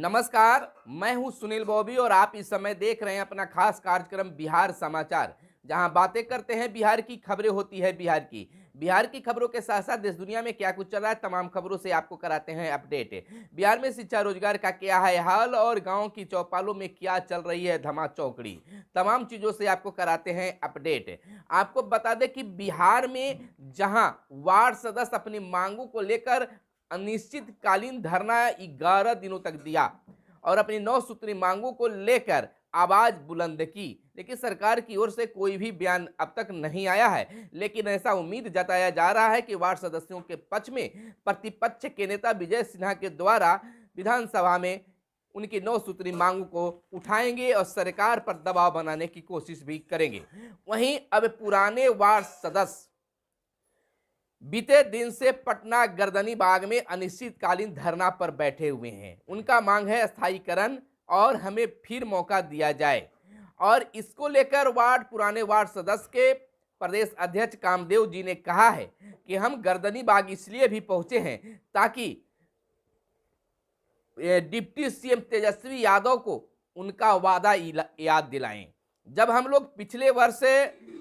नमस्कार, मैं हूं सुनील बॉबी और आप इस समय देख रहे हैं अपना खास कार्यक्रम बिहार समाचार, जहां बातें करते हैं बिहार की, खबरें होती है बिहार की खबरों के साथ साथ देश दुनिया में क्या कुछ चल रहा है तमाम खबरों से आपको कराते हैं अपडेट। बिहार में शिक्षा रोजगार का क्या है हाल और गांव की चौपालों में क्या चल रही है धमा चौकड़ी, तमाम चीजों से आपको कराते हैं अपडेट। आपको बता दें कि बिहार में जहां वार्ड सदस्य अपनी मांगों को लेकर अनिश्चितकालीन धरना 11 दिनों तक दिया और अपनी 9 सूत्री मांगों को लेकर आवाज बुलंद की, लेकिन सरकार की ओर से कोई भी बयान अब तक नहीं आया है। लेकिन ऐसा उम्मीद जताया जा रहा है कि वार्ड सदस्यों के पक्ष में प्रतिपक्ष के नेता विजय सिन्हा के द्वारा विधानसभा में उनकी 9 सूत्री मांगों को उठाएंगे और सरकार पर दबाव बनाने की कोशिश भी करेंगे। वहीं अब पुराने वार्ड सदस्य बीते दिन से पटना गर्दनी बाग में अनिश्चितकालीन धरना पर बैठे हुए हैं। उनका मांग है स्थायीकरण और हमें फिर मौका दिया जाए। और इसको लेकर पुराने वार्ड सदस्य के प्रदेश अध्यक्ष कामदेव जी ने कहा है कि हम गर्दनी बाग इसलिए भी पहुंचे हैं ताकि डिप्टी सीएम तेजस्वी यादव को उनका वादा याद दिलाएं। जब हम लोग पिछले वर्ष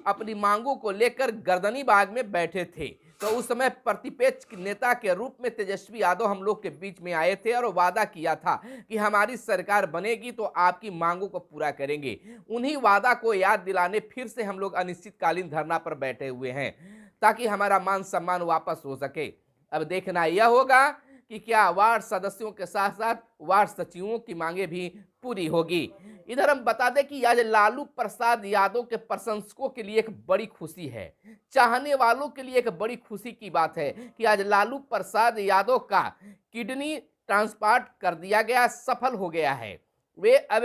अपनी मांगों को लेकर गर्दनी बाग में बैठे थे तो उस समय प्रतिपक्ष नेता के रूप में तेजस्वी यादव हम लोग के बीच में आए थे और वादा किया था कि हमारी सरकार बनेगी तो आपकी मांगों को पूरा करेंगे। उन्हीं वादा को याद दिलाने फिर से हम लोग अनिश्चितकालीन धरना पर बैठे हुए हैं ताकि हमारा मान सम्मान वापस हो सके। अब देखना यह होगा कि क्या वार्ड सदस्यों के साथ साथ वार्ड सचिवों की मांगे भी पूरी होगी। इधर हम बता दें कि आज लालू प्रसाद यादव के प्रशंसकों के लिए एक बड़ी खुशी है, चाहने वालों के लिए एक बड़ी खुशी की बात है कि आज लालू प्रसाद यादव का किडनी ट्रांसप्लांट कर दिया गया, सफल हो गया है। वे अब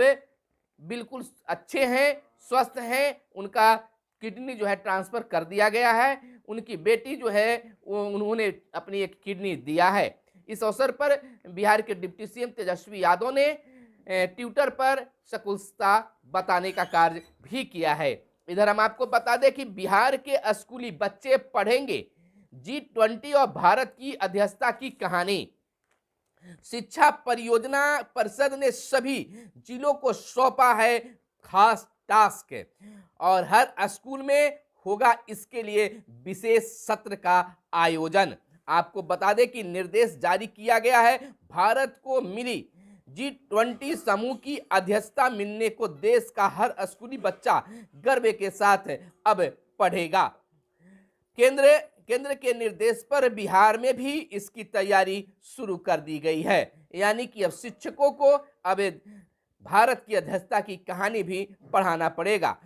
बिल्कुल अच्छे हैं, स्वस्थ हैं। उनका किडनी जो है ट्रांसफर कर दिया गया है। उनकी बेटी जो है उन्होंने अपनी एक किडनी दिया है। इस अवसर पर बिहार के डिप्टी सीएम तेजस्वी यादव ने ट्विटर पर शकुंतला बताने का कार्य भी किया है। इधर हम आपको बता दें कि बिहार के स्कूली बच्चे पढ़ेंगे G20 और भारत की अध्यक्षता की कहानी। शिक्षा परियोजना परिषद ने सभी जिलों को सौंपा है खास टास्क और हर स्कूल में होगा इसके लिए विशेष सत्र का आयोजन। आपको बता दें कि निर्देश जारी किया गया है। भारत को मिली G20 समूह की अध्यक्षता मिलने को देश का हर स्कूली बच्चा गर्व के साथ अब पढ़ेगा। केंद्र के निर्देश पर बिहार में भी इसकी तैयारी शुरू कर दी गई है, यानी कि अब शिक्षकों को अब भारत की अध्यक्षता की कहानी भी पढ़ाना पड़ेगा।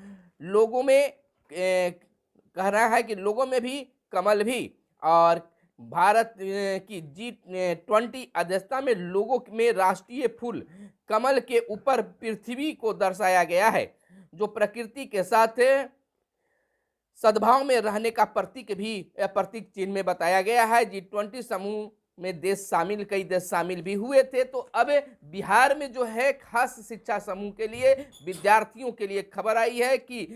लोगों में कहना है कि लोगों में भी कमल भी और भारत की G20 अध्यक्षता में लोगों में राष्ट्रीय फूल कमल के ऊपर पृथ्वी को दर्शाया गया है, जो प्रकृति के साथ सद्भाव में रहने का प्रतीक चिन्ह में बताया गया है। G20 समूह में कई देश शामिल भी हुए थे। तो अब बिहार में जो है खास शिक्षा समूह के लिए विद्यार्थियों के लिए खबर आई है कि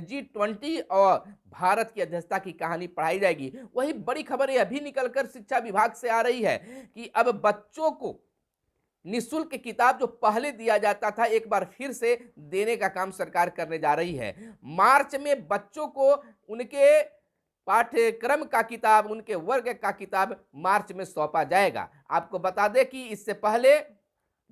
G20 और भारत की अध्यक्षता की कहानी पढ़ाई जाएगी। वही बड़ी खबर यह भी निकलकर शिक्षा विभाग से आ रही है कि अब बच्चों को निःशुल्क किताब जो पहले दिया जाता था एक बार फिर से देने का काम सरकार करने जा रही है। मार्च में बच्चों को उनके पाठ्यक्रम का किताब, उनके वर्ग का किताब मार्च में सौंपा जाएगा। आपको बता दें कि इससे पहले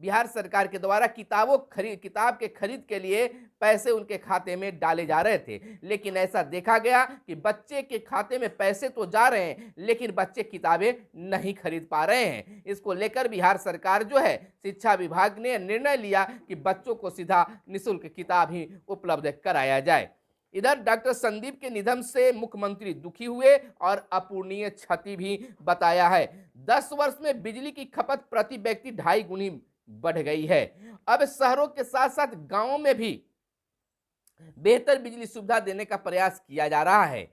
बिहार सरकार के द्वारा किताब के खरीद के लिए पैसे उनके खाते में डाले जा रहे थे, लेकिन ऐसा देखा गया कि बच्चे के खाते में पैसे तो जा रहे हैं लेकिन बच्चे किताबें नहीं खरीद पा रहे हैं। इसको लेकर बिहार सरकार जो है शिक्षा विभाग ने निर्णय लिया कि बच्चों को सीधा निःशुल्क किताब ही उपलब्ध कराया जाए। इधर डॉक्टर संदीप के निधन से मुख्यमंत्री दुखी हुए और अपूरणीय क्षति भी बताया है। 10 वर्ष में बिजली की खपत प्रति व्यक्ति 2.5 गुनी बढ़ गई है। अब शहरों के साथ साथ गांवों में भी बेहतर बिजली सुविधा देने का प्रयास किया जा रहा है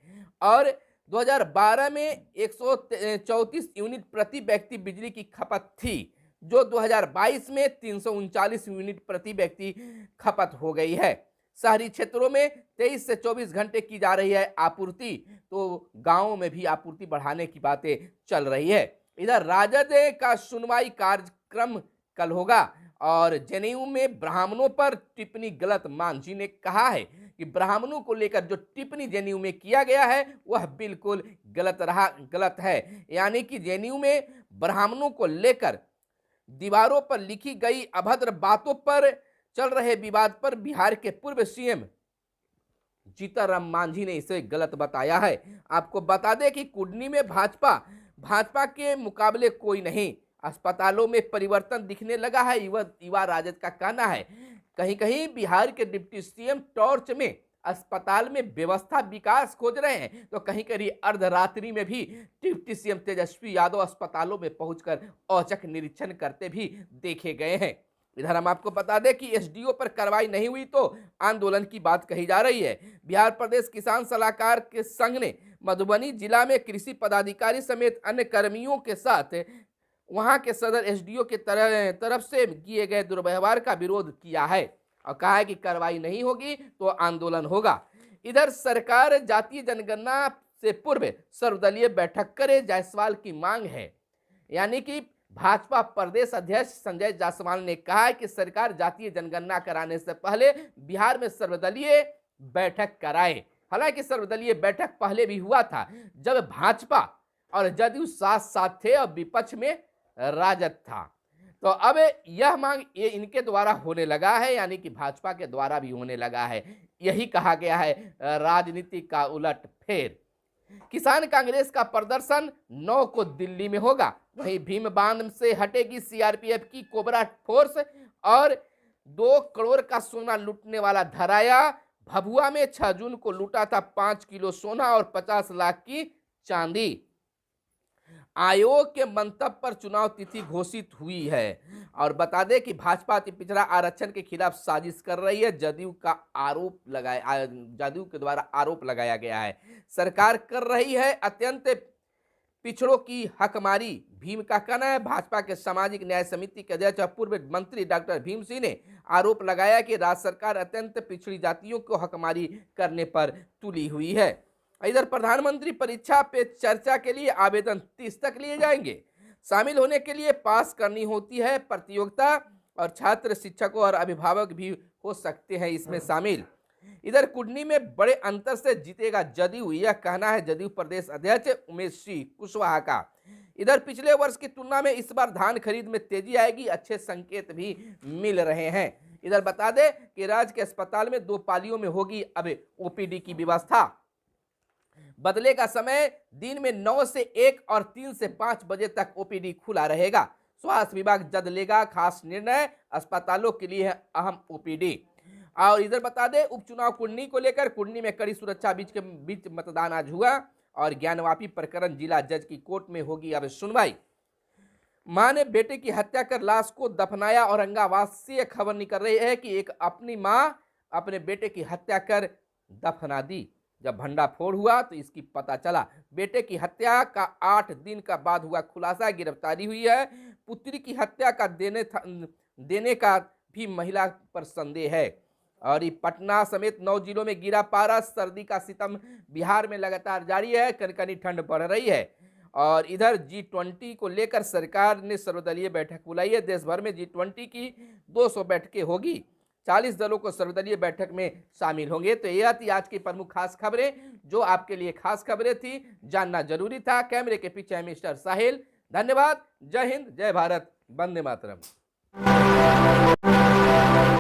और 2012 में 134 यूनिट प्रति व्यक्ति बिजली की खपत थी, जो 2022 में 339 यूनिट प्रति व्यक्ति खपत हो गई है। शहरी क्षेत्रों में 23 से 24 घंटे की जा रही है आपूर्ति, तो गांवों में भी आपूर्ति बढ़ाने की बातें चल रही है। इधर राजद का सुनवाई कार्यक्रम कल होगा और जनेऊ में ब्राह्मणों पर टिप्पणी गलत। मांझी ने कहा है कि ब्राह्मणों को लेकर जो टिप्पणी जनेऊ में किया गया है वह बिल्कुल गलत है। यानी कि जनेऊ में ब्राह्मणों को लेकर दीवारों पर लिखी गई अभद्र बातों पर चल रहे विवाद पर बिहार के पूर्व सीएम जीतनराम मांझी ने इसे गलत बताया है। आपको बता दें कि कुडनी में भाजपा के मुकाबले कोई नहीं। अस्पतालों में परिवर्तन दिखने लगा है, युवा राजद का कहना है। कहीं कहीं बिहार के डिप्टी सीएम टॉर्च में अस्पताल में व्यवस्था विकास खोज रहे हैं, तो कहीं कहीं अर्धरात्रि में भी डिप्टी सीएम तेजस्वी यादव अस्पतालों में पहुंचकर औचक निरीक्षण करते भी देखे गए हैं। इधर हम आपको बता दें कि एसडीओ पर कार्रवाई नहीं हुई तो आंदोलन की बात कही जा रही है। बिहार प्रदेश किसान सलाहकार के संघ ने मधुबनी जिला में कृषि पदाधिकारी समेत अन्य कर्मियों के साथ वहां के सदर एसडीओ के तरफ से किए गए दुर्व्यवहार का विरोध किया है और कहा है कि कार्रवाई नहीं होगी तो आंदोलन होगा। इधर सरकार जातीय जनगणना से पूर्व सर्वदलीय बैठक करे, जायसवाल की मांग है। यानी कि भाजपा प्रदेश अध्यक्ष संजय जायसवाल ने कहा है कि सरकार जातीय जनगणना कराने से पहले बिहार में सर्वदलीय बैठक कराए। हालांकि सर्वदलीय बैठक पहले भी हुआ था जब भाजपा और जदयू साथ साथ थे और विपक्ष में राजद था। तो अब यह मांग ये इनके द्वारा होने लगा है, यानी कि भाजपा के द्वारा भी होने लगा है। यही कहा गया है राजनीति का उलट फेर। किसान कांग्रेस का प्रदर्शन 9 को दिल्ली में होगा। वहीं भीम बांध से हटेगी सीआरपीएफ की कोबरा फोर्स और 2 करोड़ का सोना लूटने वाला धराया। भभुआ में 6 जून को लूटा था 5 किलो सोना और 50 लाख की चांदी। आयोग के मंतव्य पर चुनाव तिथि घोषित हुई है। और बता दें कि भाजपा अति पिछड़ा आरक्षण के खिलाफ साजिश कर रही है। जदयू के द्वारा आरोप लगाया गया है सरकार कर रही है अत्यंत पिछड़ों की हकमारी। भीम का कहना है। भाजपा के सामाजिक न्याय समिति के अध्यक्ष और पूर्व मंत्री डॉक्टर भीम सिंह ने आरोप लगाया कि राज्य सरकार अत्यंत पिछड़ी जातियों को हकमारी करने पर तुली हुई है। इधर प्रधानमंत्री परीक्षा पे चर्चा के लिए आवेदन 30 तक लिए जाएंगे। शामिल होने के लिए पास करनी होती है प्रतियोगिता और छात्र, शिक्षकों और अभिभावक भी हो सकते हैं इसमें शामिल। इधर कुडनी में बड़े अंतर से जीतेगा जदयू, यह कहना है जदयू प्रदेश अध्यक्ष उमेश सिंह कुशवाहा का। इधर पिछले वर्ष की तुलना में इस बार धान खरीद में तेजी आएगी, अच्छे संकेत भी मिल रहे हैं। इधर बता दें कि राज्य के अस्पताल में 2 पालियों में होगी अब ओपीडी की व्यवस्था। बदलेगा समय, दिन में 9 से 1 और 3 से 5 बजे तक ओपीडी खुला रहेगा। स्वास्थ्य विभाग जल्द लेगा खास निर्णय, अस्पतालों के लिए है अहम ओपीडी। और इधर बता दें उपचुनाव कुडनी को लेकर कुडनी में कड़ी सुरक्षा बीच मतदान आज हुआ और ज्ञानवापी प्रकरण जिला जज की कोर्ट में होगी अब सुनवाई। मां ने बेटे की हत्या कर लाश को दफनाया। औरंगाबाद से खबर निकल रही है कि एक अपनी मां अपने बेटे की हत्या कर दफना दी। जब भंडाफोड़ हुआ तो इसकी पता चला। बेटे की हत्या का 8 दिन का बाद हुआ खुलासा, गिरफ्तारी हुई है। पुत्री की हत्या का देने का भी महिला पर संदेह है। और ये पटना समेत 9 जिलों में गिरा पारा। सर्दी का सितम बिहार में लगातार जारी है, कनकनी ठंड बढ़ रही है। और इधर G20 को लेकर सरकार ने सर्वदलीय बैठक बुलाई है। देश भर में G20 की 200 बैठकें होगी। 40 दलों को सर्वदलीय बैठक में शामिल होंगे। तो यह थी आज की प्रमुख खास खबरें जो आपके लिए खास खबरें थी, जानना जरूरी था। कैमरे के पीछे मिस्टर साहिल। धन्यवाद। जय हिंद, जय भारत, वंदे मातरम।